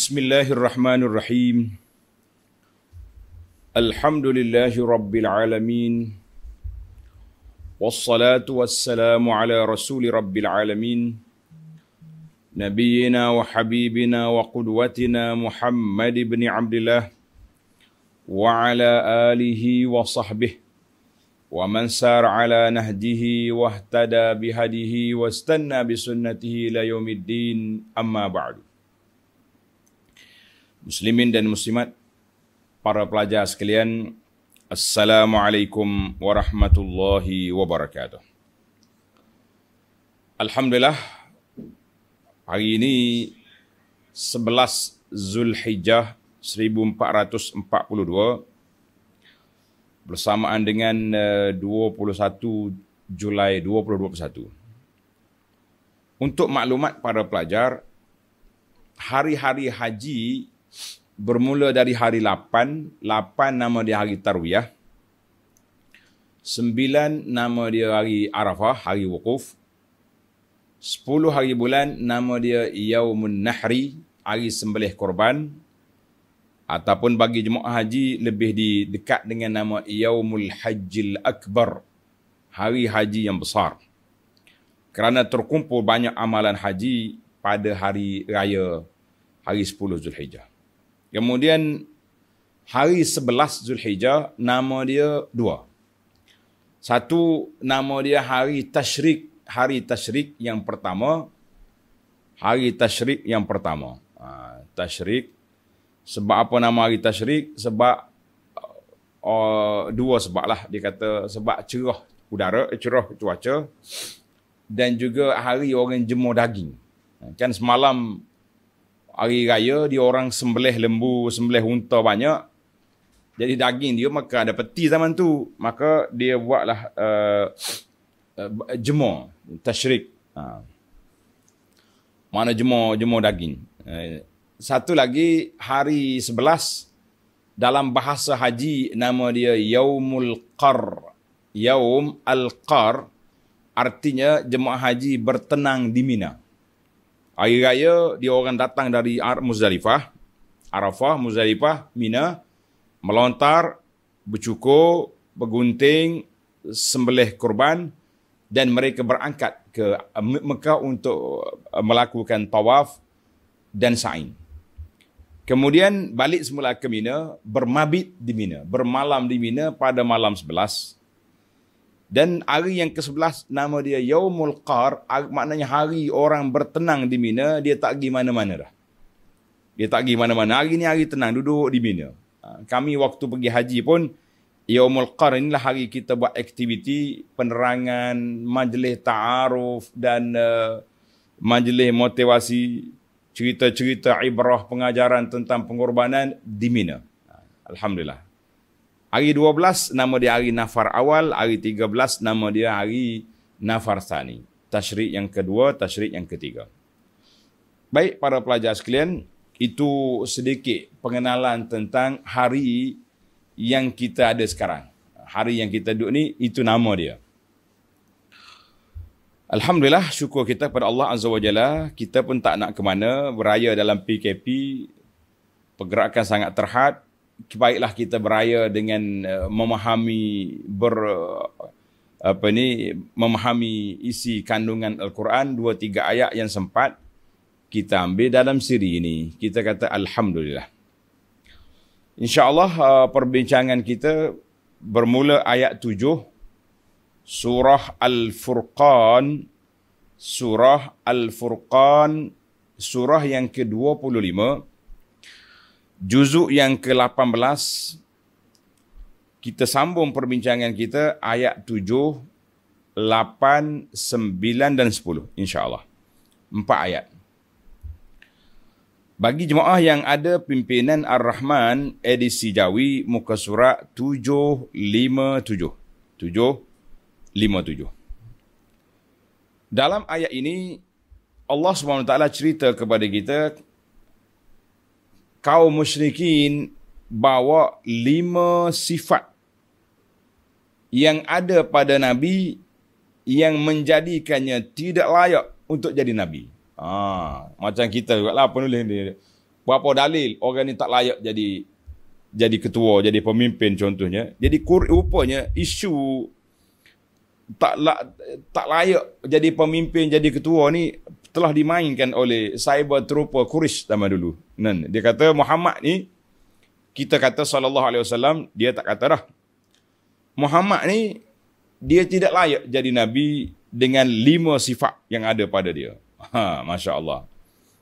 Bismillahirrahmanirrahim. Alhamdulillahi Rabbil Alamin. Wassalatu wassalamu ala rasuli Rabbil Alamin. Nabiyyina wa habibina wa qudwatina Muhammad ibn Abdillah. Wa ala alihi wa sahbihi. Wa man sar ala nahdihi wa ihtada bihadihi wa istanna bisunnatihi ila yaumiddin, amma ba'du. Muslimin dan muslimat, para pelajar sekalian, Assalamualaikum warahmatullahi wabarakatuh. Alhamdulillah, hari ini 11 Zulhijjah 1442 bersamaan dengan 21 Julai 2021. Untuk maklumat para pelajar, hari-hari haji bermula dari hari 8 nama dia hari Tarwiyah, 9 nama dia hari Arafah, hari wukuf, 10 hari bulan nama dia Yaumun Nahri, hari sembelih korban, ataupun bagi jemaah haji lebih dekat dengan nama Yaumul Hajjil Akbar, hari haji yang besar. Kerana terkumpul banyak amalan haji pada hari raya hari 10 Zulhijjah. Kemudian hari 11 Zulhijjah nama dia dua. Satu nama dia hari Tasyrik, yang pertama. Hari Tasyrik yang pertama. Tasyrik. Sebab apa nama hari Tasyrik? Sebab dua sebab lah. Dia kata sebab cerah udara, cerah cuaca, dan juga hari orang jemur daging. Kan semalam hari raya dia orang sembelih lembu, sembelih unta banyak. Jadi daging dia maka ada peti zaman tu. Maka dia buatlah jemur, tasyrik. Mana jemur daging. Satu lagi hari 11 dalam bahasa haji nama dia Yaumul Qar. Yaum al-Qar artinya jemaah haji bertenang di Mina. Hari raya dia orang datang dari Muzdalifah, Arafah, Muzdalifah, Mina, melontar, bercukur, bergunting, sembelih kurban, dan mereka berangkat ke Mekah untuk melakukan tawaf dan sa'i. Kemudian balik semula ke Mina, bermabit di Mina, bermalam di Mina pada malam 11. Dan hari yang ke-11 nama dia Yaumul Qar, maknanya hari orang bertenang di Mina, dia tak pergi mana-mana dah. Dia tak pergi mana-mana. Hari ni hari tenang, duduk di Mina. Kami waktu pergi haji pun, Yaumul Qar inilah hari kita buat aktiviti penerangan, majlis ta'aruf dan majlis motivasi, cerita-cerita ibrah pengajaran tentang pengorbanan di Mina. Alhamdulillah. Hari 12 nama dia hari Nafar awal, hari 13 nama dia hari Nafar Tsani. Tasyrik yang kedua, tasyrik yang ketiga. Baik para pelajar sekalian, itu sedikit pengenalan tentang hari yang kita ada sekarang. Hari yang kita duduk ni, itu nama dia. Alhamdulillah, syukur kita kepada Allah Azza wa Jalla. Kita pun tak nak ke mana, beraya dalam PKP, pergerakan sangat terhad. Baiklah kita beraya dengan memahami memahami isi kandungan Al-Quran, 2-3 ayat yang sempat kita ambil dalam siri ini. Kita kata Alhamdulillah. InsyaAllah perbincangan kita bermula ayat 7 Surah Al-Furqan. Surah Al-Furqan, surah yang ke-25, juzuk yang ke-18. Kita sambung perbincangan kita ayat 7, 8, 9 dan 10 insya-Allah. 4 ayat. Bagi jemaah yang ada pimpinan Ar-Rahman edisi Jawi, muka surat 757. 757. Dalam ayat ini Allah SWT cerita kepada kita kaum musyrikin bawa 5 sifat yang ada pada Nabi yang menjadikannya tidak layak untuk jadi Nabi. Macam kita juga lah penulis ni. Berapa dalil orang ni tak layak jadi ketua, jadi pemimpin contohnya. Jadi rupanya isu tak layak jadi pemimpin, jadi ketua ni telah dimainkan oleh cyber trooper Quraisy zaman dulu. Dia kata Muhammad ni, kita kata sallallahu alaihi wasallam, dia tak kata dah. Muhammad ni dia tidak layak jadi nabi dengan 5 sifat yang ada pada dia. Masya Allah.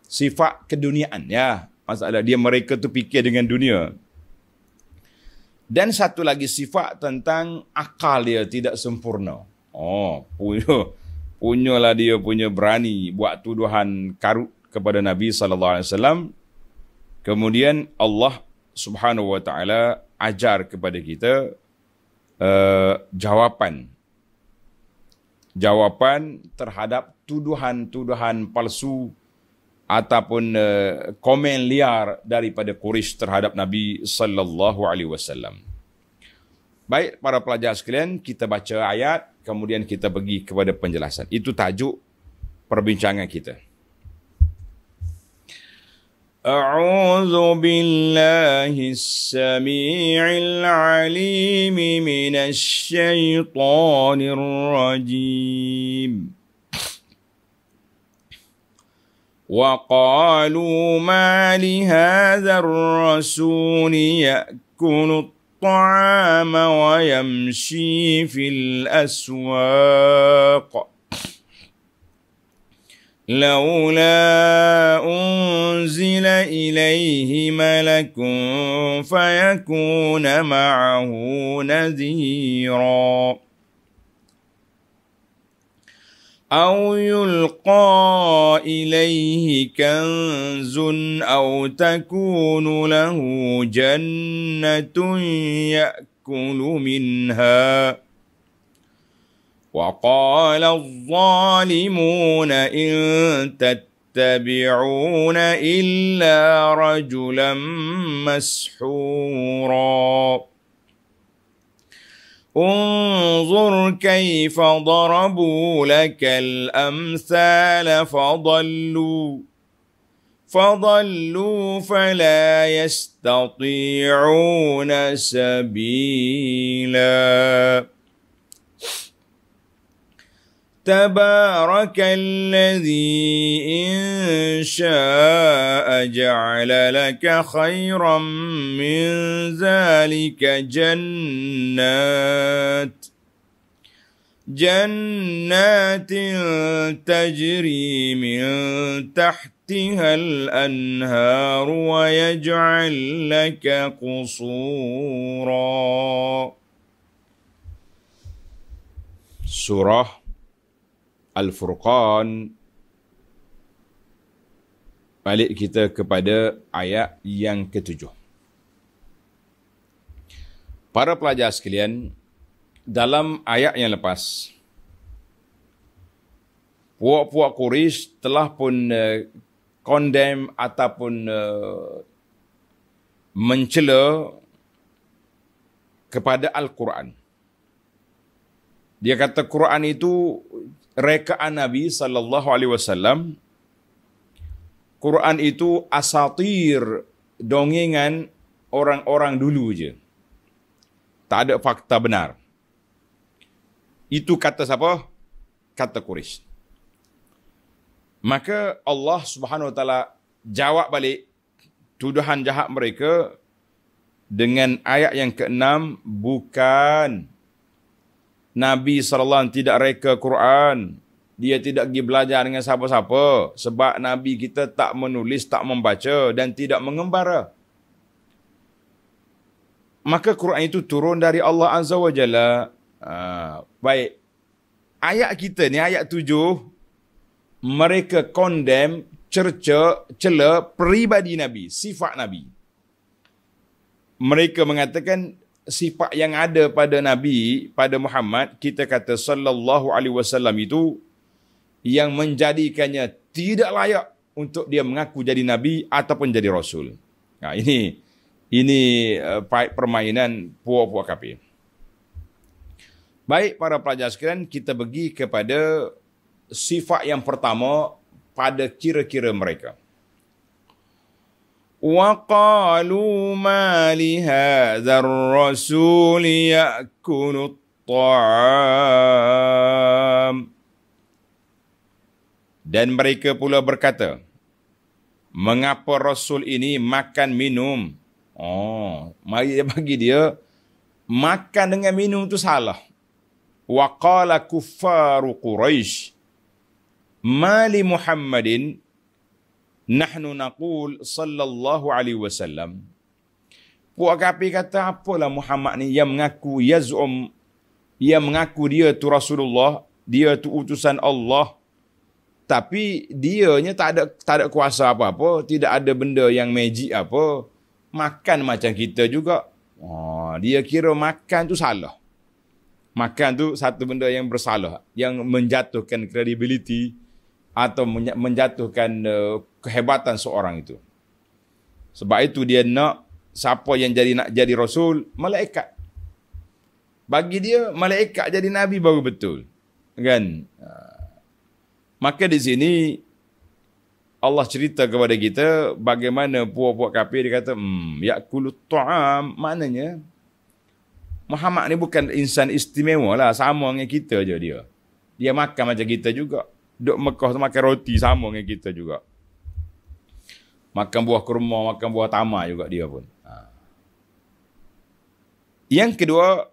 Sifat keduniaan ya. Masalah dia, mereka tu fikir dengan dunia. Dan satu lagi sifat tentang akal dia tidak sempurna. Punyalah dia punya berani buat tuduhan karut kepada Nabi sallallahu alaihi wasallam. Kemudian Allah Subhanahu wa taala ajar kepada kita jawapan terhadap tuduhan-tuduhan palsu ataupun komen liar daripada Quraisy terhadap Nabi sallallahu alaihi wasallam. Baik para pelajar sekalian, kita baca ayat kemudian kita pergi kepada penjelasan. Itu tajuk perbincangan kita. A'udzu billahi as-sami'il 'alim minasy syaithanir rajim. وقالوا ما لهذا الرسول يأكل الطعام ويمشي في الأسواق لولا أنزل إليه ملك فيكون معه نذيرا أو يلقى إليه كنز أو تكون له جنة يأكل منها وقال الظالمون إن تتبعون إلا رجلا مسحورا انظر كيف ضربوا لك الأمثال فضلوا فلا يستطيعون سبيلا تبارك الذي إن شاء جعل لك خيرا من ذلك جنات تجري من تحتها الأنهار ويجعل لك قصورا. Surah Al-Furqan, balik kita kepada ayat yang ke-7. Para pelajar sekalian, dalam ayat yang lepas, puak-puak Quraisy telah pun condemn ataupun mencela kepada Al-Quran. Dia kata Quran itu rekaan Nabi sallallahu alaihi wasallam. Quran itu asatir, dongengan orang-orang dulu je. Tak ada fakta benar. Itu kata siapa? Kata Quraisy. Maka Allah Subhanahu wa taala jawab balik tuduhan jahat mereka dengan ayat yang ke-6, bukan Nabi SAW tidak reka Quran. Dia tidak pergi belajar dengan siapa-siapa. Sebab Nabi kita tak menulis, tak membaca dan tidak mengembara. Maka Quran itu turun dari Allah Azza wa Jalla. Baik. Ayat kita ni, ayat 7. Mereka condemn, cerca, cela peribadi Nabi, sifat Nabi. Mereka mengatakan sifat yang ada pada Nabi, pada Muhammad, kita kata sallallahu alaihi wasallam itu yang menjadikannya tidak layak untuk dia mengaku jadi Nabi ataupun jadi Rasul. Ini permainan puak-puak kafir. Baik para pelajar sekalian, kita pergi kepada sifat yang pertama pada kira-kira mereka. وَقَالُوا مَا لِهَذَا الرَّسُولِ يَأْكُلُ الطَّعَامَ. Dan mereka pula berkata, mengapa Rasul ini makan minum? Mari dia bagi dia makan dengan minum tu salah. Wa qala kuffaru Quraisy ma li Muhammadin nahnu naqul sallallahu alaihi wasallam. Puak kafir kata, apalah Muhammad ni yang mengaku yaz'um, yang mengaku dia tu Rasulullah, dia tu utusan Allah, tapi dianya tak ada kuasa apa-apa, tidak ada benda yang magic apa, makan macam kita juga. Dia kira makan tu salah. Makan tu satu benda yang bersalah, yang menjatuhkan credibility atau menjatuhkan kehebatan seorang itu. Sebab itu dia nak siapa yang nak jadi Rasul, malaikat. Bagi dia, malaikat jadi Nabi baru betul. Kan? Maka di sini Allah cerita kepada kita bagaimana puak-puak kafir dia kata, ya'kulut ta'am, maknanya Muhammad ni bukan insan istimewa lah, sama dengan kita je dia. Dia makan macam kita juga. Duk Mekah tu makan roti sama dengan kita juga. Makan buah kurma, makan buah tamar juga dia pun. Yang kedua,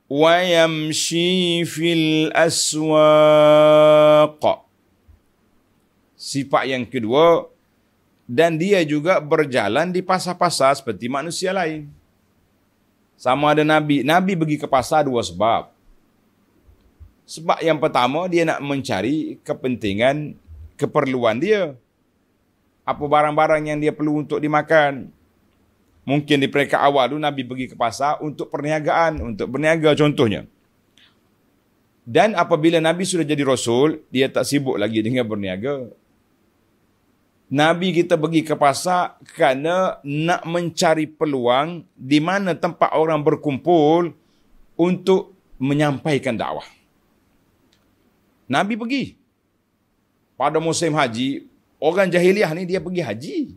wa yamshi fil aswaq. Sifat yang kedua, dan dia juga berjalan di pasar-pasar seperti manusia lain. Sama ada Nabi. Nabi pergi ke pasar dua sebab. Sebab yang pertama, dia nak mencari kepentingan, keperluan dia. Apa barang-barang yang dia perlu untuk dimakan. Mungkin di peringkat awal tu Nabi pergi ke pasar untuk perniagaan, untuk berniaga contohnya. Dan apabila Nabi sudah jadi Rasul, dia tak sibuk lagi dengan berniaga. Nabi kita pergi ke pasar kerana nak mencari peluang di mana tempat orang berkumpul untuk menyampaikan dakwah. Nabi pergi. Pada musim haji, orang jahiliah ni dia pergi haji.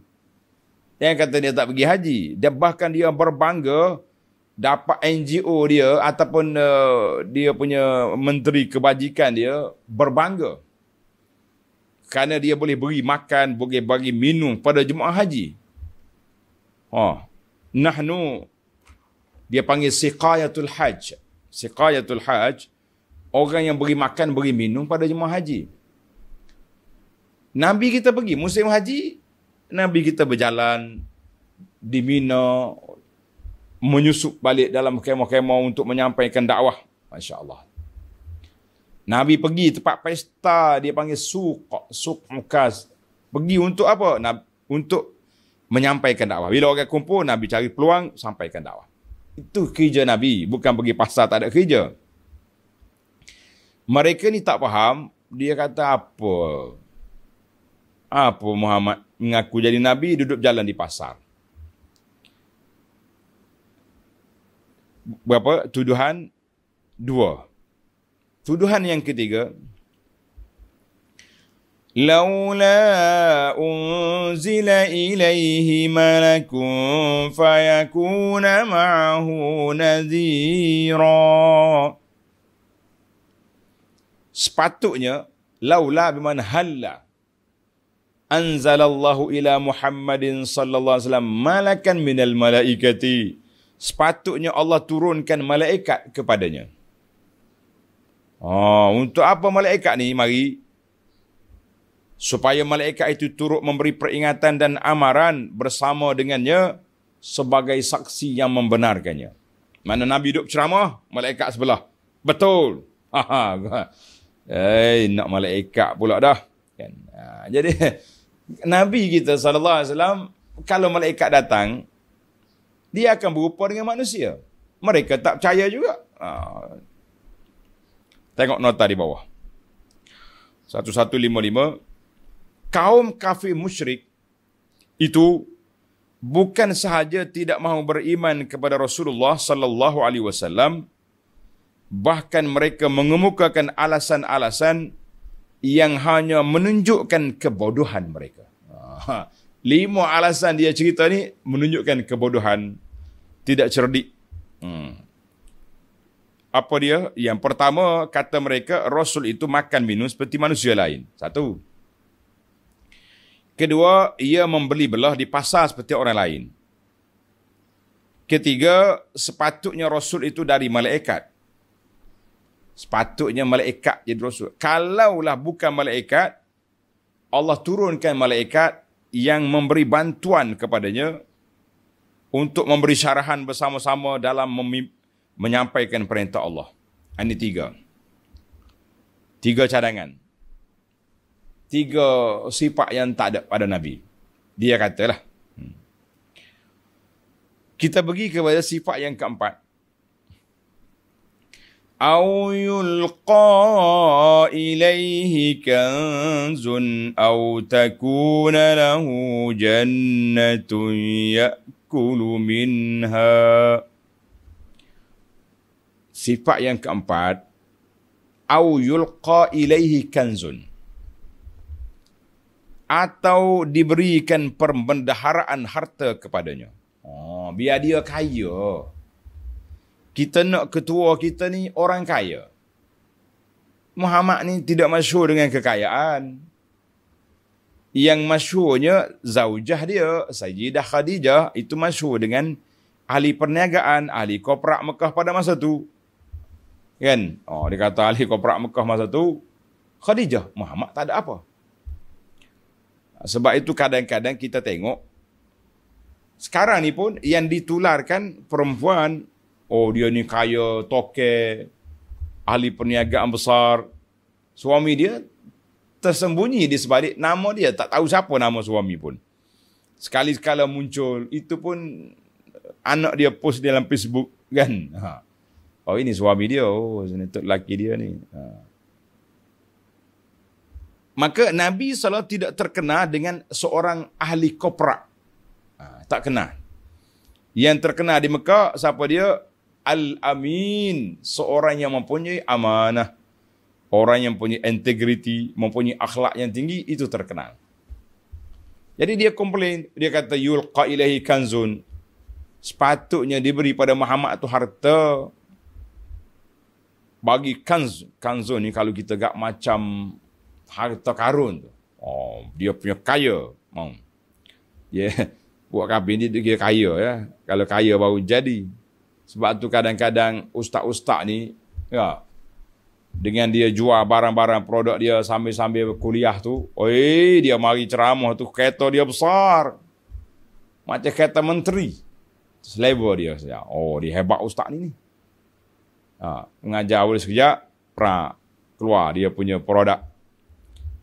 Yang kata dia tak pergi haji, dia bahkan dia berbangga dapat NGO dia ataupun dia punya menteri kebajikan dia berbangga. Kerana dia boleh beri makan, boleh bagi minum pada jemaah haji. Nahnu, dia panggil siqayatul hajj. Siqayatul hajj, orang yang beri makan, beri minum pada jemaah haji. Nabi kita pergi musim haji, Nabi kita berjalan di Mina, menyusup balik dalam kemah-kemah untuk menyampaikan dakwah. Masya Allah. Nabi pergi tempat pesta, dia panggil suq mukaz. Pergi untuk apa? Untuk menyampaikan dakwah. Bila orang kumpul, Nabi cari peluang, sampaikan dakwah. Itu kerja Nabi, bukan pergi pasar tak ada kerja. Mereka ni tak faham, dia kata apa? Apa Muhammad mengaku jadi Nabi, duduk jalan di pasar. Berapa? Tuduhan dua. Tuduhan yang ketiga, laula unzila ilaihi malakun fayakuna ma'ahu nadhira. Sepatutnya, laula bermakna halla, anzalallahu ila Muhammadin sallallahu alaihi wasallam malakan minal malaikati. Sepatutnya Allah turunkan malaikat kepadanya. Untuk apa malaikat ni? Mari, supaya malaikat itu turut memberi peringatan dan amaran bersama dengannya sebagai saksi yang membenarkannya. Mana Nabi duduk ceramah, malaikat sebelah. Betul. Nak malaikat pula dah. Kan? Jadi Nabi kita SAW, kalau malaikat datang, dia akan berupa dengan manusia. Mereka tak percaya juga. Tengok nota di bawah. 1155. Kaum kafir musyrik itu bukan sahaja tidak mahu beriman kepada Rasulullah sallallahu alaihi wasallam, bahkan mereka mengemukakan alasan-alasan yang hanya menunjukkan kebodohan mereka. 5 alasan dia cerita ni menunjukkan kebodohan, tidak cerdik. Apa dia? Yang pertama, kata mereka, Rasul itu makan minum seperti manusia lain. Satu. Kedua, ia membeli belah di pasar seperti orang lain. Ketiga, sepatutnya Rasul itu dari malaikat. Sepatutnya malaikat jadi Rasul. Kalaulah bukan malaikat, Allah turunkan malaikat yang memberi bantuan kepadanya untuk memberi syarahan bersama-sama dalam menyampaikan perintah Allah. Ini 3. 3 cadangan. 3 sifat yang tak ada pada Nabi. Dia katalah. Kita pergi kepada sifat yang keempat. Au yulqa ilaihi kanzun au takuna lahu jannatun ya'kulu minha. Sifat yang keempat, au yulqa ilaihi kanzun, atau diberikan perbendaharaan harta kepadanya. Biar dia kaya. Kita nak ketua kita ni orang kaya. Muhammad ni tidak masyhur dengan kekayaan. Yang masyhurnya zaujah dia, Sayyidah Khadijah, itu masyhur dengan ahli perniagaan, ahli koprak Mekah pada masa tu. Kan? Dia kata ahli koprak Mekah masa tu, Khadijah. Muhammad tak ada apa. Sebab itu kadang-kadang kita tengok, sekarang ni pun yang ditularkan perempuan, dia ni kaya, toke, ahli perniagaan besar. Suami dia tersembunyi di sebalik nama dia. Tak tahu siapa nama suami pun. Sekali-sekala muncul. Itu pun anak dia post dalam Facebook. Kan? Ini suami dia. Senetuk lelaki dia ni. Maka Nabi SAW tidak terkenal dengan seorang ahli koprak. Tak kenal. Yang terkenal di Mekah, siapa dia? Al-Amin, seorang yang mempunyai amanah, orang yang mempunyai integriti, mempunyai akhlak yang tinggi, itu terkenal. Jadi dia komplain, dia kata yulqa ilaihi kanzun, sepatutnya diberi pada Muhammad itu harta. Bagi kanzun ni kalau kita gak macam harta karun tu. Dia punya kaya. Buat kabin dia kaya ya. Kalau kaya baru jadi. Sebab tu kadang-kadang ustaz-ustaz ni, dengan dia jual barang-barang produk dia sambil-sambil kuliah tu, dia mari ceramah tu, kereta dia besar. Macam kereta menteri. Selevel dia. Dia hebat ustaz ni. Mengajar boleh sekejap, keluar dia punya produk.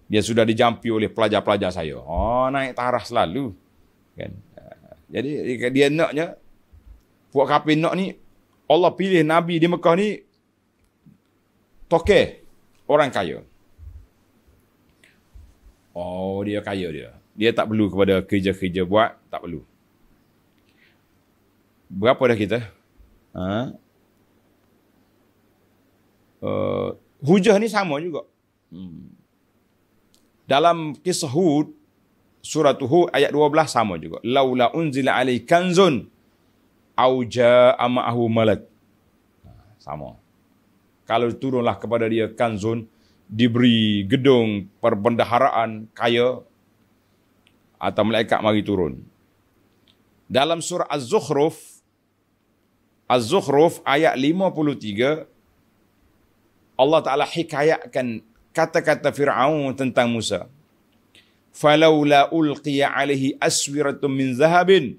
Dia sudah dijampi oleh pelajar-pelajar saya. Naik taraf selalu. Kan? Jadi dia naknya, Puak Kapin nak ni, Allah pilih Nabi di Mekah ni, toke, orang kaya. Dia kaya dia. Dia tak perlu kepada kerja-kerja buat, tak perlu. Berapa dah kita? Hujah ni sama juga. Dalam kisah Hud, surah Hud ayat 12 sama juga. Laula unzila alaihi kanzun au jaa ma'ahu malak. Sama. Kalau turunlah kepada dia kanzun, diberi gedung perbendaharaan kaya, atau malaikat mari turun. Dalam surah Az-Zukhruf ayat 53, Allah Ta'ala hikayatkan kata-kata Fir'aun tentang Musa. Falaula ulqiya alaihi aswiratun min zahabin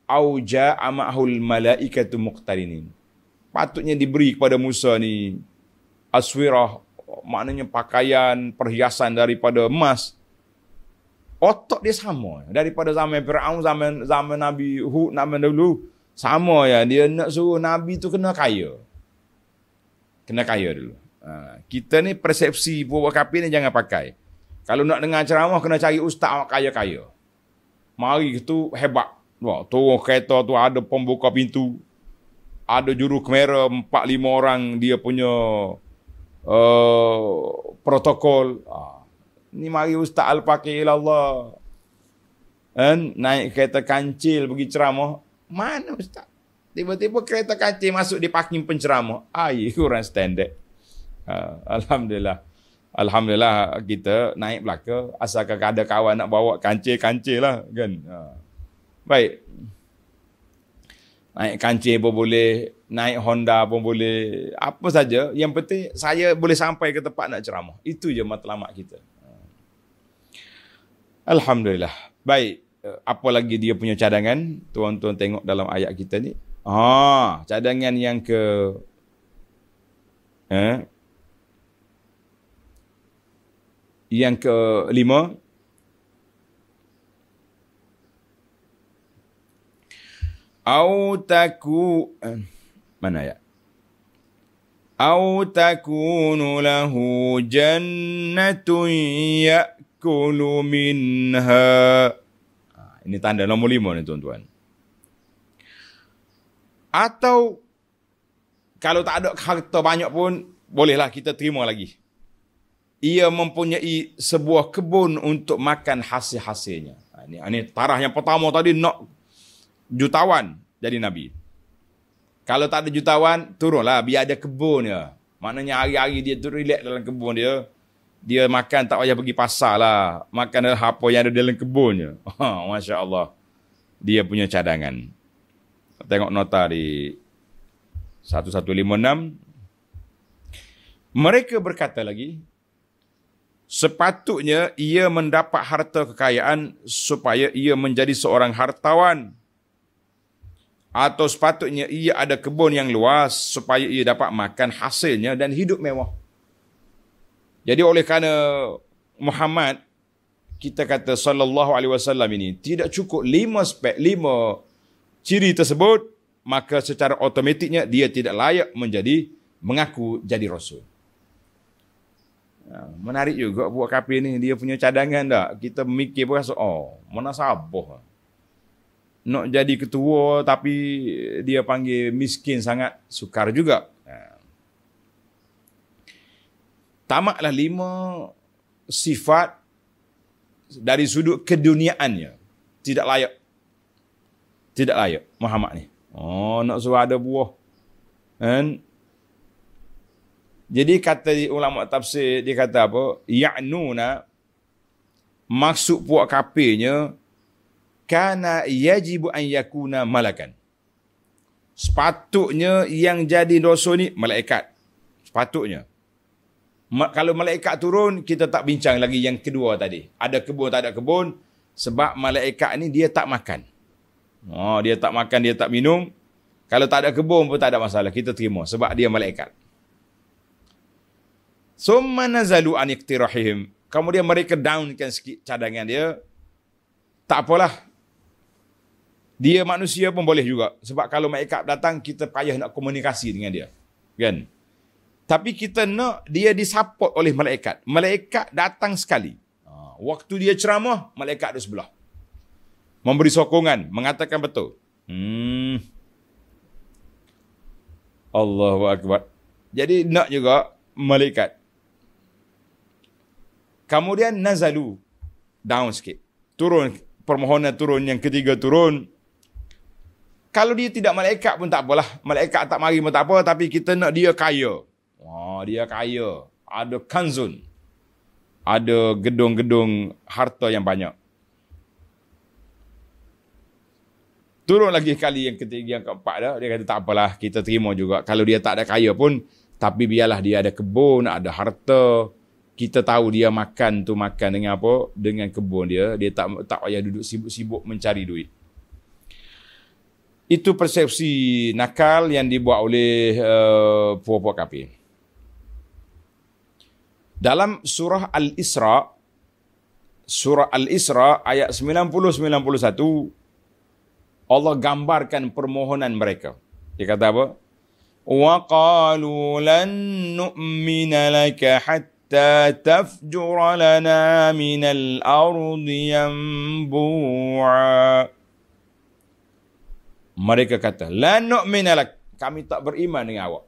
au jaa'a ma'ahul malaikatu muqtarinin. Patutnya diberi kepada Musa ni aswirah, maknanya pakaian, perhiasan daripada emas. Otak dia sama daripada zaman Firaun, zaman Nabi Hud, zaman dulu sama ya. Dia nak suruh Nabi tu kena kaya. Kena kaya dulu. Kita ni persepsi buat kafir ni jangan pakai. Kalau nak dengar ceramah kena cari ustaz kaya-kaya. Mari tu hebat. Turun kereta tu ada pembuka pintu, ada juru kamera 4-5 orang, dia punya protokol. Ni mari ustaz al-faqih ilallah. Naik kereta kancil pergi ceramah. Mana ustaz? Tiba-tiba kereta kancil masuk di parking penceramah. Kurang standard. Alhamdulillah. Alhamdulillah kita naik belaka. Asalkan ada kawan nak bawa kancil lah kan. Baik. Naik kancil pun boleh, naik Honda pun boleh, apa saja. Yang penting saya boleh sampai ke tempat nak ceramah. Itu je matlamat kita. Alhamdulillah. Baik. Apa lagi dia punya cadangan? Tuan-tuan tengok dalam ayat kita ni. Cadangan yang yang kelima. Mana ya? Au takunu lahu jannatun ya'kulu minha. Ini tanda nombor 5 ni tuan-tuan. Atau kalau tak ada harta banyak pun, bolehlah kita terima lagi. Ia mempunyai sebuah kebun untuk makan hasil-hasilnya. Ini taraf yang pertama tadi, nak jutawan jadi Nabi. Kalau tak ada jutawan, turunlah biar ada kebun dia. Maknanya hari-hari dia tu relax dalam kebun dia. Dia makan tak payah pergi pasar lah. Makan apa yang ada dalam kebunnya. Masya Allah. Dia punya cadangan. Tengok nota di 1156. Mereka berkata lagi, sepatutnya ia mendapat harta kekayaan supaya ia menjadi seorang hartawan. Atau sepatutnya ia ada kebun yang luas supaya ia dapat makan hasilnya dan hidup mewah. Jadi oleh kerana Muhammad, kita kata sallallahu alaihi wasallam ini tidak cukup 5 spek, 5 ciri tersebut, maka secara automatiknya dia tidak layak mengaku jadi rasul. Menarik juga buat kafir ni, dia punya cadangan tak? Kita mikir pun rasa, mana sabar. Nak jadi ketua tapi dia panggil miskin sangat, sukar juga. Tamaklah 5 sifat dari sudut keduniaannya. Tidak layak. Tidak layak Muhammad ni. Nak suruh ada buah. Jadi kata ulama tafsir, dia kata apa? Ya'nuna, maksud puak kafirnya, kana yajibu an yakuna malakan. Sepatutnya yang jadi rasul ni malaikat. Sepatutnya. Kalau malaikat turun, kita tak bincang lagi yang kedua tadi. Ada kebun, tak ada kebun. Sebab malaikat ni dia tak makan. Dia tak makan, dia tak minum. Kalau tak ada kebun pun tak ada masalah. Kita terima sebab dia malaikat. Summa nazalu an iqtirahihim. Kemudian mereka downkan sikit cadangan dia. Tak apalah. Dia manusia pun boleh juga. Sebab kalau malaikat datang, kita payah nak komunikasi dengan dia. Kan? Tapi kita nak dia disupport oleh malaikat. Malaikat datang sekali. Waktu dia ceramah, malaikat ada sebelah. Memberi sokongan, mengatakan betul. Allahu Akbar. Jadi nak juga malaikat. Kemudian nazalu. Down sikit. Turun. Permohonan turun. Yang ketiga turun. Kalau dia tidak malaikat pun tak apalah. Malaikat tak mari pun tak apa. Tapi kita nak dia kaya. Dia kaya. Ada kanzun. Ada gedung-gedung harta yang banyak. Turun lagi kali yang ketiga, yang keempat dah. Dia kata tak apalah, kita terima juga. Kalau dia tak ada kaya pun, tapi biarlah dia ada kebun, ada harta. Kita tahu dia makan tu makan dengan apa? Dengan kebun dia. Dia tak payah duduk sibuk-sibuk mencari duit. Itu persepsi nakal yang dibuat oleh puak-puak kafir. Dalam surah Al-Isra, ayat 90-91, Allah gambarkan permohonan mereka. Dia kata apa? Wa qalu lan nu'mina laka hatta tafjura lana minal ardi yanbu'a. Mereka kata, lan nu'mina lak, kami tak beriman dengan awak.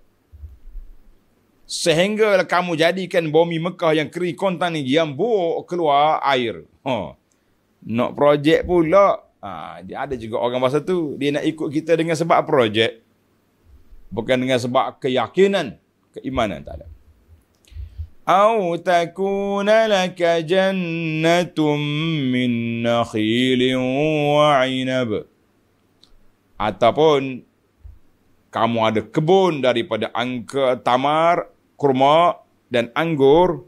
Sehingga kamu jadikan bumi Mekah yang kering kontan ni, yang keluar air. Nak projek pula. Dia ada juga orang masa tu. Dia nak ikut kita dengan sebab projek. Bukan dengan sebab keyakinan. Keimanan tak ada. Au takuna laka jannatum min nakhilin wa 'inab. Ataupun kamu ada kebun daripada angka tamar, kurma dan anggur,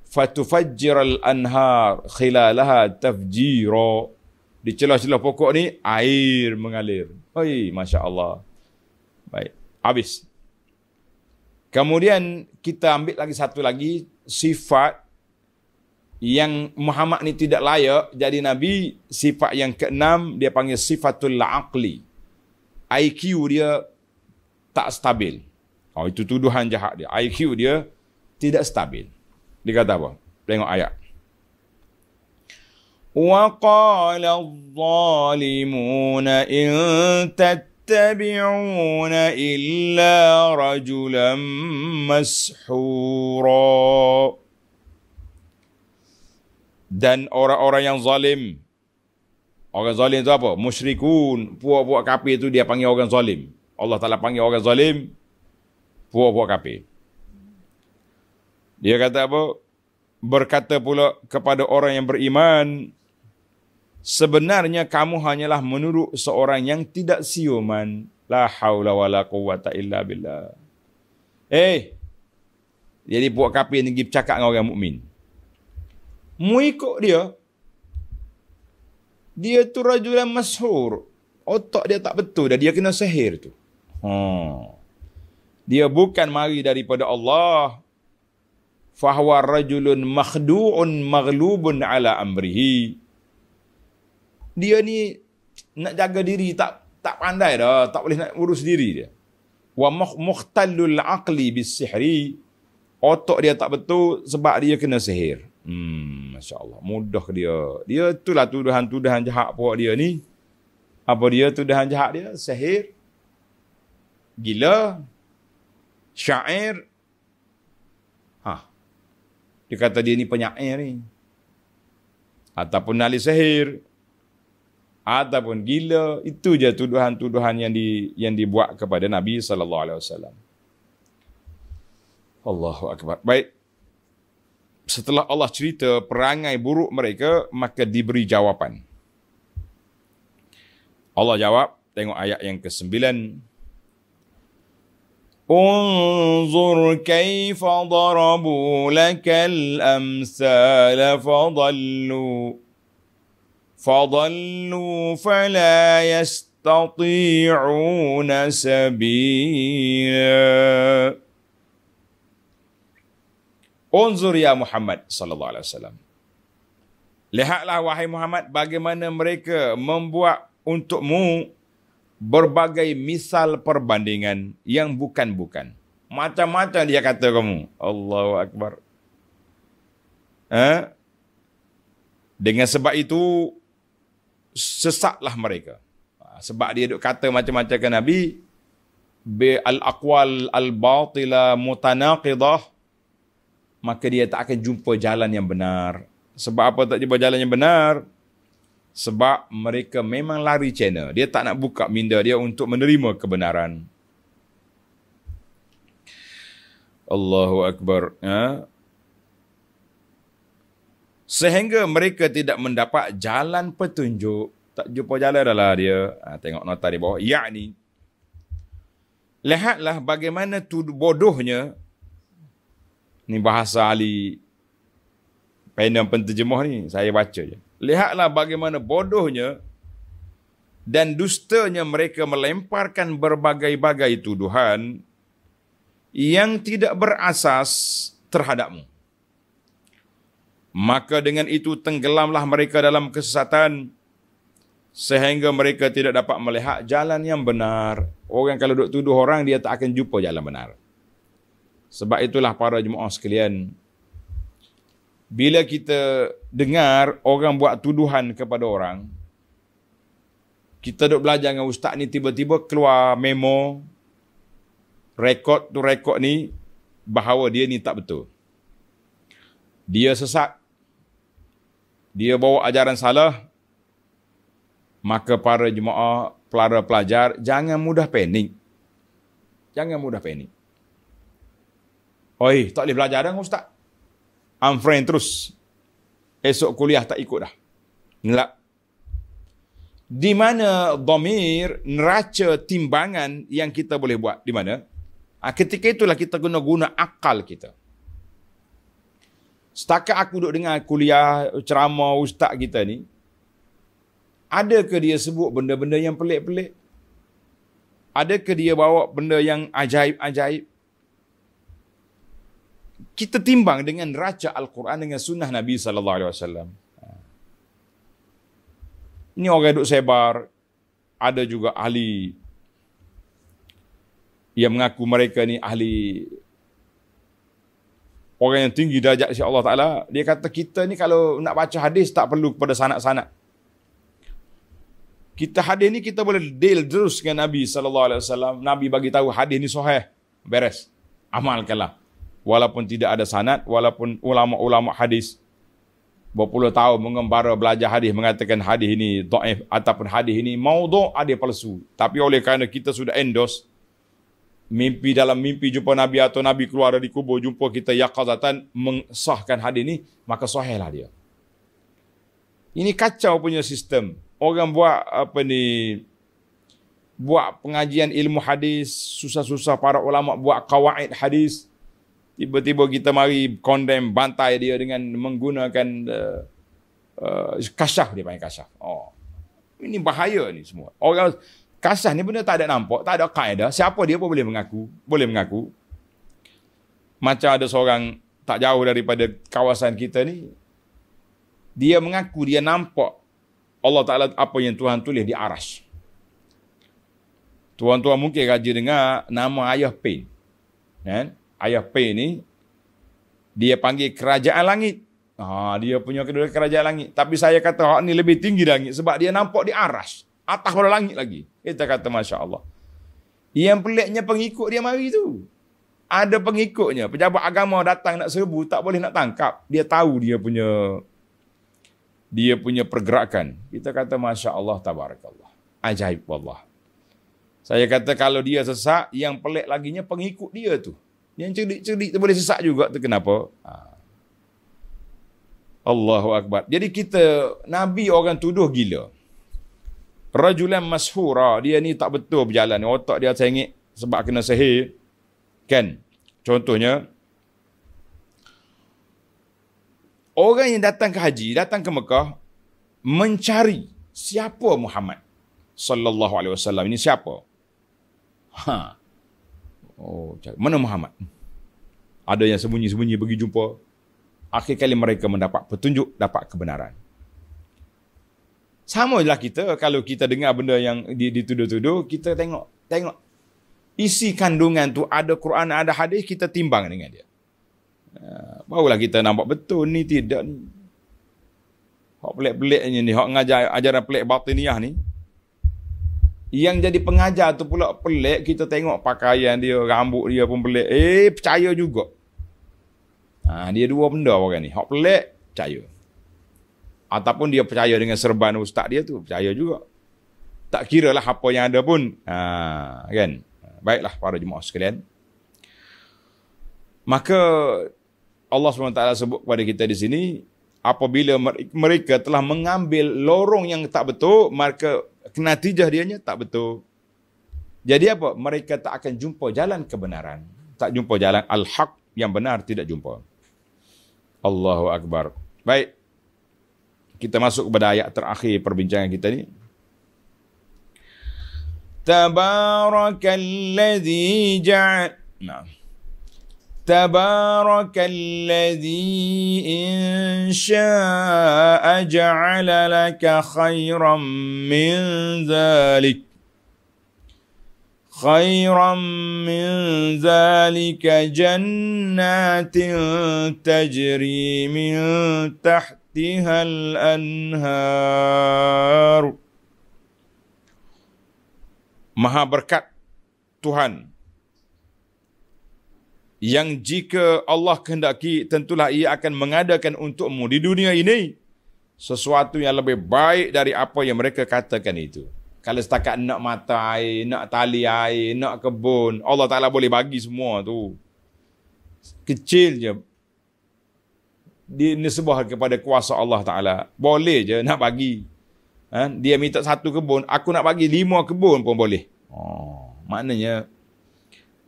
fatufajjiral anhar khilalaha tafjira. Di celah-celah pokok ni air mengalir. Oi, masya-Allah. Baik, habis. Kemudian kita ambil lagi satu lagi sifat yang Muhammad ni tidak layak jadi nabi. Sifat yang keenam dia panggil sifatul aqli. IQ dia tak stabil. Itu tuduhan jahat dia. IQ dia tidak stabil. Dia kata apa? Tengok ayat. Wa qala adh-dhalimuna in tattabi'una illa rajulan mashura. Dan orang-orang yang zalim. Orang zalim itu apa? Musyrikun. Puak-puak kafir itu dia panggil orang zalim. Allah Ta'ala panggil orang zalim. Puak-puak kafir. Dia kata apa? Berkata pula kepada orang yang beriman, sebenarnya kamu hanyalah menurut seorang yang tidak siuman. La haula wa la quwwata illa billah. Jadi puak kafir ni pergi bercakap dengan orang mukmin. Mu ikut dia. Dia tu rajulan mashur. Otak dia tak betul dah. Dia kena sihir tu. Dia bukan mari daripada Allah. Fahuwa rajulun makhdu'un maghlubun ala amrihi. Dia ni nak jaga diri tak pandai dah. Tak boleh nak urus diri dia. Wa mukhtallul aqli bis sihri. Otak dia tak betul sebab dia kena sihir. Masya Allah, mudah dia. Dia itulah tuduhan-tuduhan jahat puak dia ni. Apa dia tuduhan jahat dia? Sihir, gila, syair. Dia kata dia ni penyair ni. Ataupun ahli sihir. Ataupun gila. Itu je tuduhan-tuduhan yang dibuat kepada Nabi SAW. Allahu Akbar. Baik. Setelah Allah cerita perangai buruk mereka, maka diberi jawapan. Allah jawab, tengok ayat yang ke-9. Unzur kaifa darabu lakal amsala fadallu fala yastati'una sabila. Unzur ya Muhammad sallallahu alaihi wasallam. Lihatlah wahai Muhammad bagaimana mereka membuat untukmu berbagai misal perbandingan yang bukan-bukan. Macam-macam dia kata kamu. Allahu Akbar. Dengan sebab itu sesatlah mereka. Sebab dia duk kata macam-macam ke Nabi bi al-aqwal al-batila mutanaqidah. Maka dia tak akan jumpa jalan yang benar. Sebab apa tak jumpa jalan yang benar? Sebab mereka memang lari channel. Dia tak nak buka minda dia untuk menerima kebenaran. Allahu Akbar. Sehingga mereka tidak mendapat jalan petunjuk. Tak jumpa jalan dah lah dia. Tengok nota di bawah. Yakni, lihatlah bagaimana bodohnya. Ni bahasa ahli panel penterjemah ni. Saya baca je. Lihatlah bagaimana bodohnya dan dustanya mereka melemparkan berbagai-bagai tuduhan yang tidak berasas terhadapmu. Maka dengan itu tenggelamlah mereka dalam kesesatan sehingga mereka tidak dapat melihat jalan yang benar. Orang kalau duk tuduh orang, dia tak akan jumpa jalan benar. Sebab itulah para jemaah sekalian, bila kita dengar orang buat tuduhan kepada orang, kita duk belajar dengan ustaz ni, tiba-tiba keluar memo, rekod ni, bahawa dia ni tak betul. Dia sesat. dia bawa ajaran salah, maka para jemaah, para pelajar, jangan mudah panik. Jangan mudah panik. Oi, tak boleh belajar dah ustaz. Unfriend terus. Esok kuliah tak ikut dah. Ngelak. Di mana dhamir, neraca timbangan yang kita boleh buat? Di mana? Ketika itulah kita guna akal kita. Setakat aku duduk dengar kuliah ceramah ustaz kita ni, adakah dia sebut benda-benda yang pelik-pelik? Adakah dia bawa benda yang ajaib-ajaib? Kita timbang dengan neraca Al-Quran dengan sunnah Nabi SAW. Ini orang duduk sebar. Ada juga ahli yang mengaku mereka ni ahli, orang yang tinggi darjat si Allah Ta'ala. Dia kata kita ni kalau nak baca hadis tak perlu kepada sanad-sanad. Kita hadis ni kita boleh deal terus dengan Nabi SAW. Nabi bagi tahu hadis ni sahih. Beres. Amalkanlah. Walaupun tidak ada sanad, walaupun ulama-ulama hadis berpuluh tahun mengembara belajar hadis mengatakan hadis ini dhaif ataupun hadis ini maudhu', ada palsu. Tapi oleh kerana kita sudah endorse, dalam mimpi jumpa Nabi atau Nabi keluar dari kubur jumpa kita yaqazatan mensahkan hadis ini, maka sahihlah dia. Ini kacau punya sistem. Orang buat buat pengajian ilmu hadis, susah-susah para ulama buat qawaid hadis. Tiba-tiba kita mari condemn, bantai dia dengan menggunakan kasyaf, dia panggil kasyaf. Oh, ini bahaya ni semua. Orang kasyaf ni benda tak ada nampak, tak ada kaedah. Siapa dia pun boleh mengaku. Boleh mengaku. Macam ada seorang tak jauh daripada kawasan kita ni, dia mengaku dia nampak Allah Ta'ala apa yang Tuhan tulis di Arash. Tuan-tuan mungkin raja dengar nama Ayah Pain. Kan? Ayah Pain ni, dia panggil kerajaan langit. Dia punya kedua kerajaan langit. Tapi saya kata, hak ni lebih tinggi langit. Sebab dia nampak di Arash. Atas pada langit lagi. Kita kata, Masya Allah. Yang peliknya pengikut dia mari tu. Ada pengikutnya. Pejabat agama datang nak serbu, tak boleh nak tangkap. Dia tahu dia punya pergerakan. Kita kata, Masya Allah, tabarakallah. Ajaib wallah. Saya kata, kalau dia sesak, yang pelik laginya pengikut dia tu. Yang cerdik-cerdik tu boleh sesak juga tu. Kenapa? Allahu Akbar. Jadi kita, Nabi orang tuduh gila. Rajulan mashura, dia ni tak betul berjalan. Otak dia sengit sebab kena sihir. Kan? Contohnya, orang yang datang ke haji, datang ke Mekah, mencari siapa Muhammad sallallahu alaihi wasallam. Ini siapa? Mana Muhammad? Ada yang sembunyi-sembunyi pergi jumpa. Akhir kali mereka mendapat petunjuk, dapat kebenaran. Sama lah kita, kalau kita dengar benda yang dituduh-tuduh, kita tengok isi kandungan tu, ada Quran, ada hadis, kita timbang dengan dia. Barulah kita nampak betul ni tidak ni. Hak pelik-peliknya ni, hak ngajar ajaran pelik batiniah ni. Yang jadi pengajar tu pula pelik, kita tengok pakaian dia, rambut dia pun pelik. Percaya juga. Dia dua benda orang ni. Hak pelik, percaya. Ataupun dia percaya dengan serban ustaz dia tu, percaya juga. Tak kira lah apa yang ada pun. Kan? Baiklah para jemaah sekalian. Maka Allah SWT sebut kepada kita di sini, apabila mereka telah mengambil lorong yang tak betul, maka natijah dianya tak betul. Jadi apa? Mereka tak akan jumpa jalan kebenaran. Tak jumpa jalan al-haq yang benar, tidak jumpa. Allahu Akbar. Baik. Kita masuk kepada ayat terakhir perbincangan kita ni. Tabarakalladzi ja'al. Tabarakalladzi in syaa'a ja'ala laka khairan min dhalik. خيرا من ذلك جنات تجري من تحتها الأنهار. Maha berkat Tuhan yang jika Allah kehendaki tentulah ia akan mengadakan untukmu di dunia ini sesuatu yang lebih baik dari apa yang mereka katakan itu. Kalau setakat nak mata air, nak tali air, nak kebun, Allah Ta'ala boleh bagi semua tu. Kecil je. Dinisbah kepada kuasa Allah Ta'ala. Boleh je nak bagi. Dia minta 1 kebun, aku nak bagi 5 kebun pun boleh. Maknanya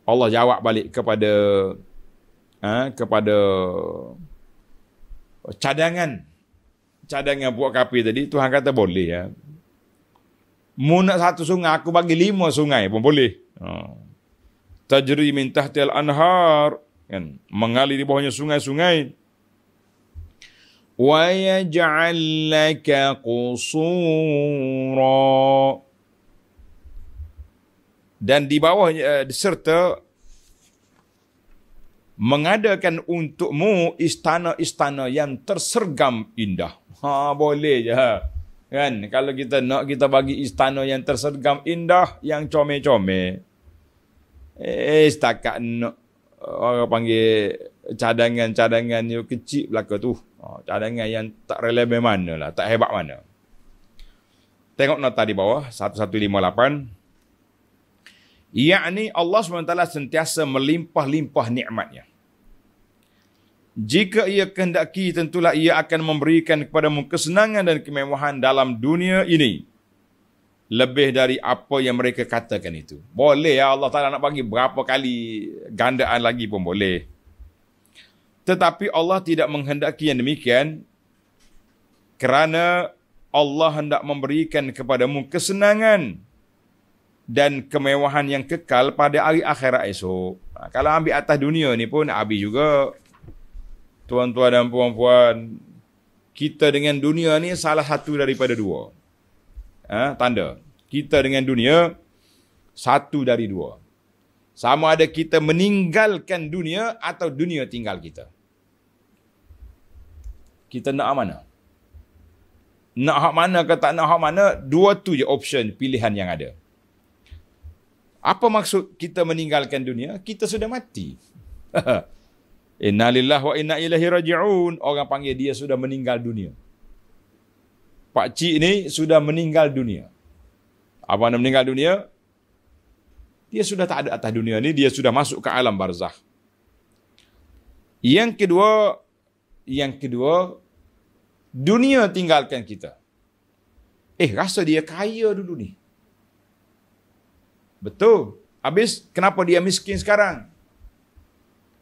Allah jawab balik kepada cadangan buat kafir tadi. Tuhan kata boleh ya. Mu nak 1 sungai, aku bagi 5 sungai pun boleh. Tajri min tahtil anhar, kan, mengalir di bawahnya sungai-sungai. Wa yaj'al laka qusura, dan di bawahnya serta mengadakan untukmu istana-istana yang tersergam indah. Boleh je. Kan, kalau kita nak, kita bagi istana yang tersergam indah, yang comel-comel. Setakat nak, orang panggil cadangan-cadangan yang kecil belaka tu. Cadangan yang tak relevan mana lah, tak hebat mana. Tengok nota di bawah, 1158. Yakni Allah SWT sentiasa melimpah-limpah nikmatnya. Jika ia kehendaki, tentulah ia akan memberikan kepadamu kesenangan dan kemewahan dalam dunia ini, lebih dari apa yang mereka katakan itu. Boleh ya, Allah Ta'ala nak bagi berapa kali gandaan lagi pun boleh. Tetapi Allah tidak menghendaki yang demikian, kerana Allah hendak memberikan kepadamu kesenangan dan kemewahan yang kekal pada hari akhirat esok. Kalau ambil atas dunia ni pun habis juga. Tuan-tuan dan puan-puan, kita dengan dunia ni salah satu daripada 2. Tanda. Kita dengan dunia, 1 dari 2. Sama ada kita meninggalkan dunia atau dunia tinggal kita. Kita nak mana? Nak hak mana ke tak nak hak mana? 2 tu je option, pilihan yang ada. Apa maksud kita meninggalkan dunia? Kita sudah mati. Inna lillahi wa inna ilaihi raji'un. Orang panggil dia sudah meninggal dunia. Pak cik ni sudah meninggal dunia. Apa nak meninggal dunia? Dia sudah tak ada atas dunia ni, dia sudah masuk ke alam barzakh. Yang kedua, dunia tinggalkan kita. Rasa dia kaya dulu ni. Betul. Habis kenapa dia miskin sekarang?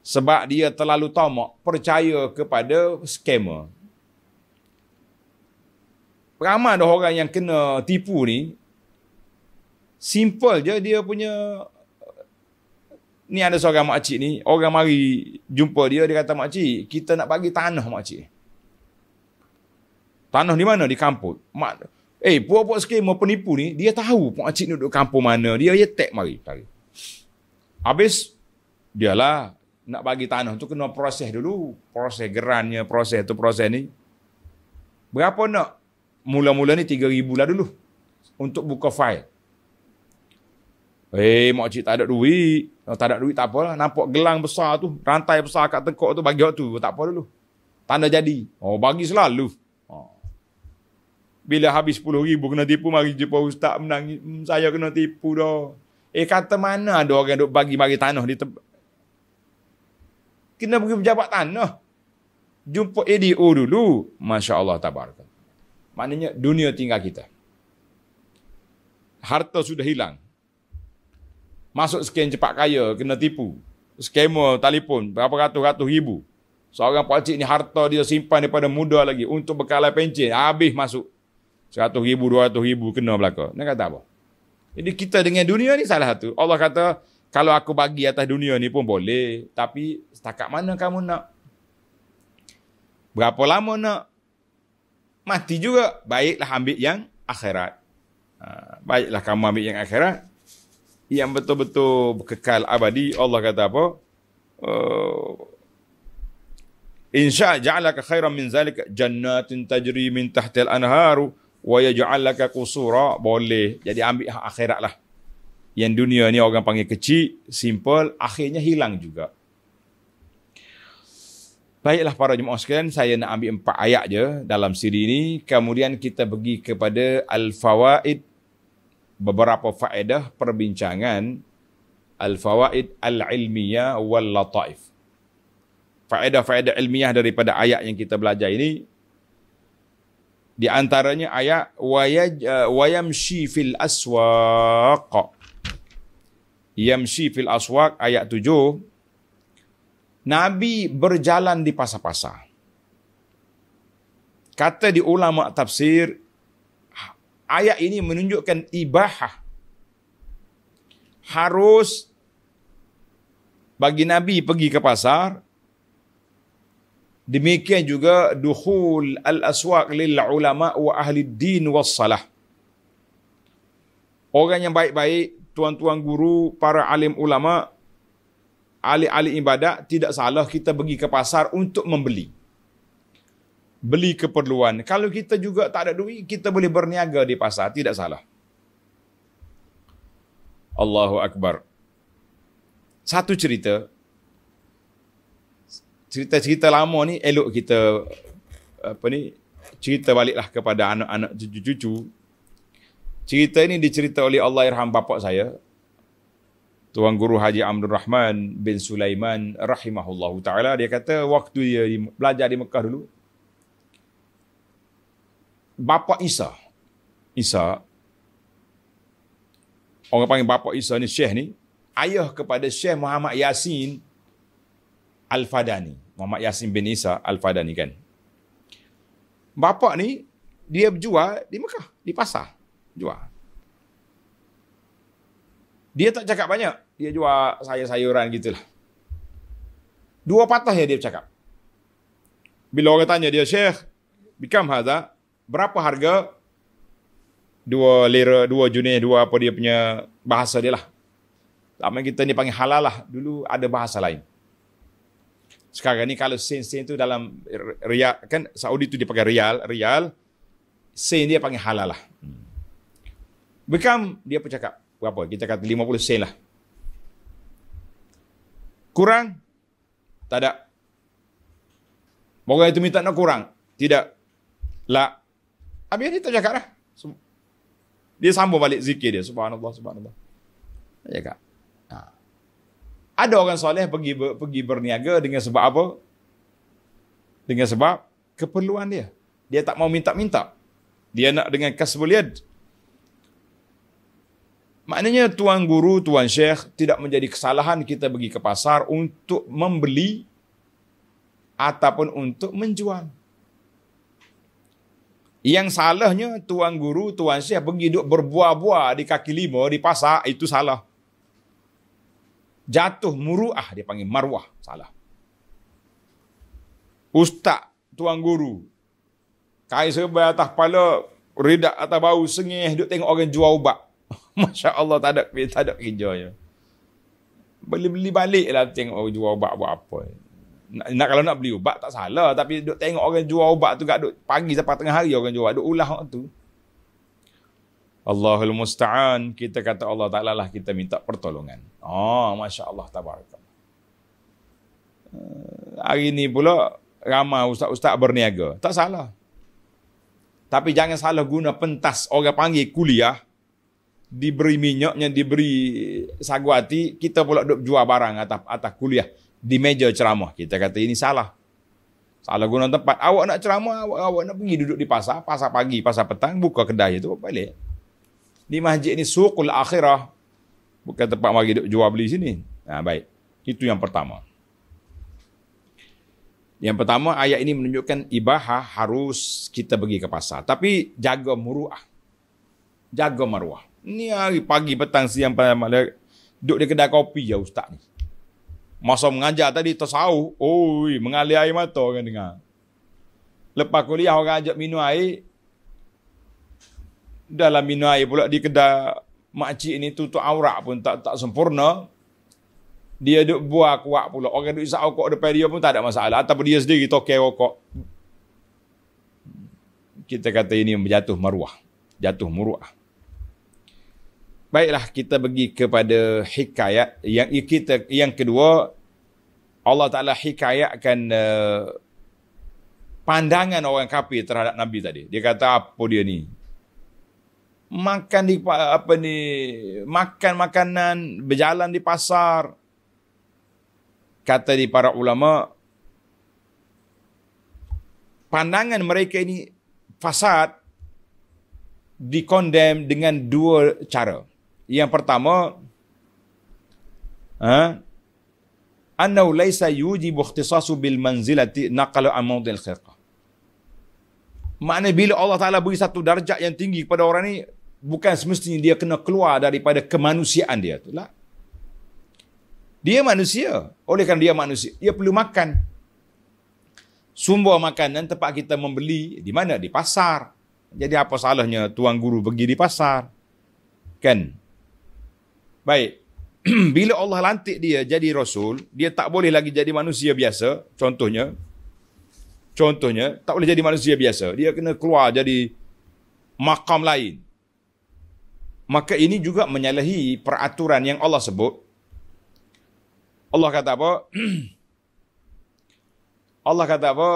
Sebab dia terlalu tamak, percaya kepada scammer. Ramai dah orang yang kena tipu ni. Simple je dia punya. Ni ada seorang makcik ni, orang mari jumpa dia, dia kata, makcik, kita nak bagi tanah makcik. Tanah di mana? Di kampung. Puak-puak scammer penipu ni, dia tahu makcik ni duduk kampung mana, dia tag mari. Habis, dialah nak bagi tanah tu kena proses dulu. Proses gerannya, proses ni. Berapa nak? Mula-mula ni 3,000 lah dulu. Untuk buka file. Makcik tak ada duit. Tak ada duit tak apalah. Nampak gelang besar tu, rantai besar kat tengkok tu, bagi waktu. Tak apa dulu. Tanda jadi. Bagi selalu. Bila habis 10,000 kena tipu, mari jumpa ustaz menangis. Saya kena tipu dah. Kata mana ada orang duk bagi tanah di tempat. Kena pergi pejabat tanah. Jumpa ADO dulu. Masya Allah, tabarakallah. Maknanya dunia tinggal kita. Harta sudah hilang. Masuk scan cepat kaya, kena tipu. Scammer telefon, berapa ratus-ratus ribu. Seorang pakcik ni harta dia simpan daripada muda lagi. Untuk bekalan pencen, habis masuk. 100,000, 200,000 kena belaka. Dia kata apa? Jadi kita dengan dunia ni salah satu. Allah kata, kalau aku bagi atas dunia ni pun boleh. Tapi setakat mana kamu nak? Berapa lama nak? Mati juga. Baiklah ambil yang akhirat. Baiklah kamu ambil yang akhirat. Yang betul-betul kekal abadi. Allah kata apa? Insya ja'alaka khairan min zalika jannatin tajri min tahtil anharu wa yaj'alaka qusura. Boleh. Jadi ambil hak akhirat lah. Yang dunia ni orang panggil kecil, simple, akhirnya hilang juga. Baiklah para jemaah sekalian, saya nak ambil 4 ayat je dalam siri ini. Kemudian kita pergi kepada al-fawaid, beberapa faedah perbincangan al-fawaid al-ilmiyah wal lataif. Faedah-faedah ilmiah daripada ayat yang kita belajar ini, di antaranya ayat wayamshi fil aswaq. Yamshi fil aswaq ayat 7. Nabi berjalan di pasar-pasar. Kata di ulama tafsir, ayat ini menunjukkan ibahah. Harus bagi Nabi pergi ke pasar. Demikian juga dukhul al-aswaq lil ulama wa ahli din was salah. Orang yang baik-baik, tuan-tuan guru, para alim ulama, ahli-ahli ibadat, tidak salah kita pergi ke pasar untuk membeli. Beli keperluan. Kalau kita juga tak ada duit, kita boleh berniaga di pasar, tidak salah. Allahu Akbar. Satu cerita lama ni elok kita cerita baliklah kepada anak-anak cucu-cucu. Cerita ini dicerita oleh Allahyarham bapa saya, Tuan Guru Haji Abdul Rahman bin Sulaiman rahimahullahu ta'ala. Dia kata waktu dia belajar di Mekah dulu, bapa Isa, orang panggil bapa Isa ni, Syekh ni, ayah kepada Syekh Muhammad Yasin Al-Fadani. Muhammad Yasin bin Isa Al-Fadani kan. Bapa ni, dia berjual di Mekah, di pasar. Jual. Dia tak cakap banyak. Dia jual sayur-sayuran gitulah. 2 patah ya dia cakap. Bila orang tanya dia, Syekh, bikam hadha, berapa harga? 2 lira, 2 junih, 2 apa dia punya bahasa dia lah. Lama kita ni panggil halal lah. Dulu ada bahasa lain. Sekarang ni kalau sen-sen tu dalam riyal, kan Saudi tu dia pakai riyal, sen dia panggil halal lah. Bekam, dia pun cakap, berapa? Kita kata 50 sen lah. Kurang? Tak ada. Orang itu minta nak kurang? Tidak. Lah. Habis dia tak cakap lah. Dia sambung balik zikir dia. Subhanallah, subhanallah. Dia cakap. Ada orang soleh pergi berniaga dengan sebab apa? Dengan sebab keperluan dia. Dia tak mau minta-minta. Dia nak dengan kasbul yad. Maknanya tuan guru, tuan syekh, tidak menjadi kesalahan kita pergi ke pasar untuk membeli ataupun untuk menjual. Yang salahnya tuan guru, tuan syekh pergi duduk berbuah-buah di kaki lima di pasar, itu salah. Jatuh muruah, dia panggil marwah, salah. Ustaz, tuan guru, kain serba atas kepala, redak atas bau, sengih, duduk tengok orang jual ubat. Masya Allah, tak ada kerjanya. Beli balik lah tengok orang jual ubat buat apa. Kalau nak beli ubat tak salah, tapi duk tengok orang jual ubat tu, duk pagi sampai tengah hari orang jual, duk ulah orang tu. Allahul Musta'an, kita kata Allah Ta'ala lah kita minta pertolongan. Masya Allah, tabarakallah. Hari ni pula ramai ustaz-ustaz berniaga. Tak salah. Tapi jangan salah guna pentas orang panggil kuliah, diberi minyaknya, diberi sagu hati, kita pula duk jual barang atas kuliah di meja ceramah. Kita kata ini salah. Salah guna tempat. Awak nak ceramah, awak nak pergi duduk di pasar pagi, pasar petang, buka kedai itu, balik. Di masjid ni suqul akhirah, bukan tempat mari duk jual beli sini. Baik. Itu yang pertama. Yang pertama, ayat ini menunjukkan ibahah harus kita pergi ke pasar. Tapi jaga muruah. Jaga maruah. Ni hari pagi, petang, siang, malam, duduk di kedai kopi ya ustaz ni. Masa mengajar tadi tersauh, mengalir air mata orang dengar. Lepas kuliah orang ajak minum air, dalam minum air pula di kedai makcik ni tutup aurat pun tak sempurna. Dia duk buah kuat pula. Orang duk isap rokok depan dia pun tak ada masalah. Ataupun dia sendiri tokai rokok. Kita kata ini jatuh maruah. Jatuh muruah. Baiklah, kita pergi kepada hikayat. Yang kedua, Allah Ta'ala hikayatkan pandangan orang kafir terhadap Nabi tadi. Dia kata apa dia ni? Makan di makan makanan, berjalan di pasar. Kata di para ulama, pandangan mereka ini fasad dikondem dengan dua cara. Yang pertama, annahu laysa yujibu ikhtisasu bil manzilati naqala an mawdil khilqah. Maknanya bila Allah Ta'ala beri satu darjat yang tinggi kepada orang ni, bukan semestinya dia kena keluar daripada kemanusiaan dia. Itulah. Dia manusia. Oleh kerana dia manusia, dia perlu makan. Sumber makanan tempat kita membeli, di mana? Di pasar. Jadi apa salahnya tuan guru pergi di pasar? Kan? Baik. Bila Allah lantik dia jadi rasul, dia tak boleh lagi jadi manusia biasa. Contohnya, tak boleh jadi manusia biasa. Dia kena keluar jadi makam lain. Maka ini juga menyalahi peraturan yang Allah sebut. Allah kata apa? Allah kata apa?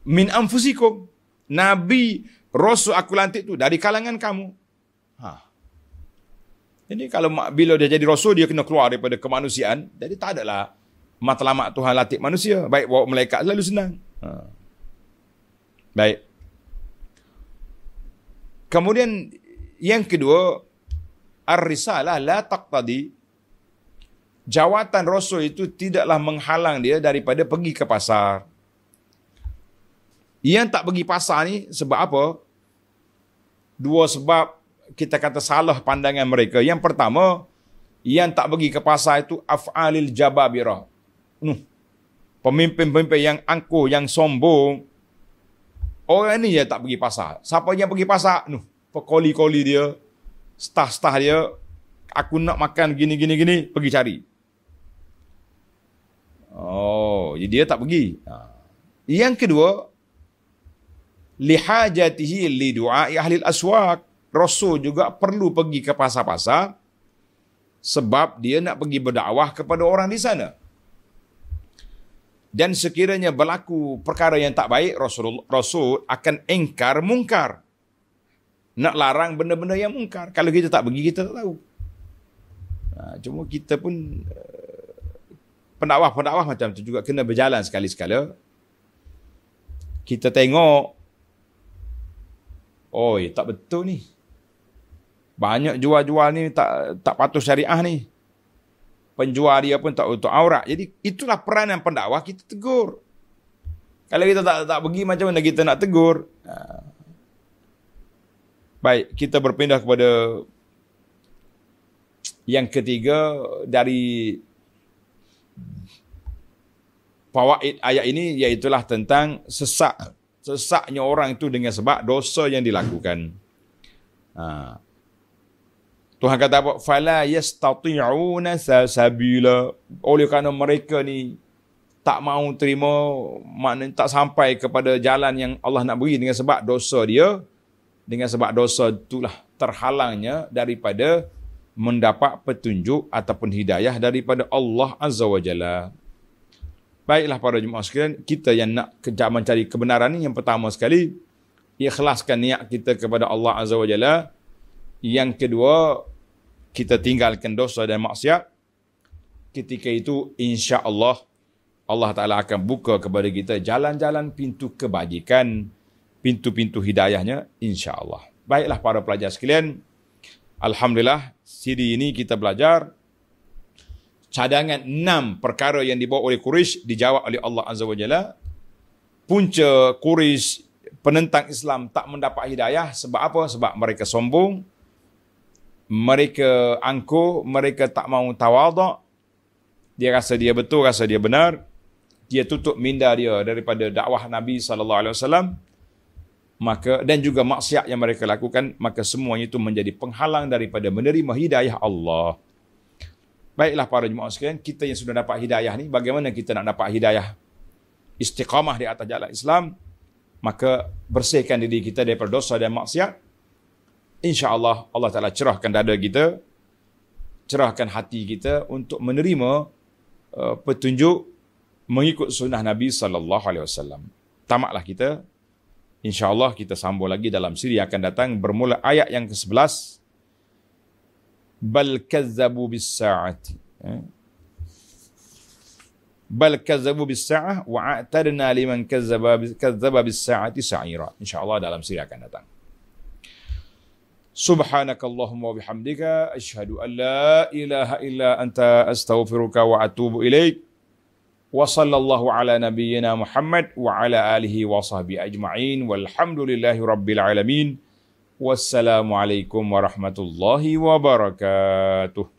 Min anfusikum. Nabi, rasul aku lantik tu dari kalangan kamu. Jadi kalau bila dia jadi rasul, dia kena keluar daripada kemanusiaan. Jadi tak adalah matlamat Tuhan latih manusia. Baik, bawa malaikat selalu senang. Baik. Kemudian yang kedua, ar-risalah la taqtadi. Jawatan rasul itu tidaklah menghalang dia daripada pergi ke pasar. Yang tak pergi pasar ni sebab apa? Dua sebab kita kata salah pandangan mereka. Yang pertama, yang tak pergi ke pasar itu af'alil jababirah. Pemimpin-pemimpin yang angkuh, yang sombong. Orang ni je tak pergi pasar. Siapa yang pergi pasar? Pekoli-koli dia, staf-staf dia, aku nak makan gini, pergi cari. Jadi dia tak pergi. Yang kedua, lihajatihi li du'ai ahli al-aswaq. Rasul juga perlu pergi ke pasar-pasar sebab dia nak pergi berdakwah kepada orang di sana. Dan sekiranya berlaku perkara yang tak baik, Rasul akan engkar mungkar. Nak larang benda-benda yang mungkar. Kalau kita tak pergi, kita tak tahu. Cuma kita pun pendakwah macam tu juga kena berjalan sekali-sekala. Kita tengok, tak betul ni. Banyak jual-jual ni tak patuh syariah ni. Penjual dia pun tak untuk aurat. Jadi itulah peranan pendakwah, kita tegur. Kalau kita tak pergi, macam mana kita nak tegur? Baik, kita berpindah kepada yang ketiga dari fawaid ayat ini, iaitulah tentang sesaknya orang itu dengan sebab dosa yang dilakukan. Tuhan kata apa? Fala yastati'una sabila. Oleh kerana mereka ni tak mau terima, maknanya tak sampai kepada jalan yang Allah nak beri dengan sebab dosa dia. Dengan sebab dosa itulah terhalangnya daripada mendapat petunjuk ataupun hidayah daripada Allah Azza wa Jalla. Baiklah para jemaah sekalian, kita yang nak mencari kebenaran ni, yang pertama sekali, ikhlaskan niat kita kepada Allah Azza wa Jalla. Yang kedua, kita tinggalkan dosa dan maksiat. Ketika itu, insya-Allah, Allah Ta'ala akan buka kepada kita jalan-jalan pintu kebajikan, pintu-pintu hidayahnya, insya-Allah. Baiklah para pelajar sekalian, alhamdulillah, siri ini kita belajar cadangan 6 perkara yang dibawa oleh Quraisy dijawab oleh Allah Azza wa Jalla. Punca Quraisy penentang Islam tak mendapat hidayah sebab apa? Sebab mereka sombong, mereka angkuh, mereka tak mahu tawaduk. Dia rasa dia betul, rasa dia benar. Dia tutup minda dia daripada dakwah Nabi SAW. Dan juga maksiat yang mereka lakukan, maka semuanya itu menjadi penghalang daripada menerima hidayah Allah. Baiklah para jemaah sekalian, kita yang sudah dapat hidayah ni, bagaimana kita nak dapat hidayah istiqamah di atas jalan Islam? Maka bersihkan diri kita daripada dosa dan maksiat. InsyaAllah Allah Ta'ala cerahkan dada kita, cerahkan hati kita untuk menerima petunjuk mengikut sunnah Nabi sallallahu alaihi wasallam. Tamatlah kita. InsyaAllah kita sambung lagi dalam siri yang akan datang bermula ayat yang ke-11. Bal kazzabu bis-sa'ati. Bal kazzabu bis-sa'ah wa a'tadna liman kazzaba bis-sa'ati sa'ira. InsyaAllah dalam siri akan datang. Subhanakallahumma wa bihamdika asyhadu an la ilaha illa anta astaghfiruka wa atubu ilaik. Wa sallallahu ala nabiyyina Muhammad wa ala alihi wa sahbihi ajma'in walhamdulillahi rabbil alamin. Wassalamualaikum warahmatullahi wabarakatuh.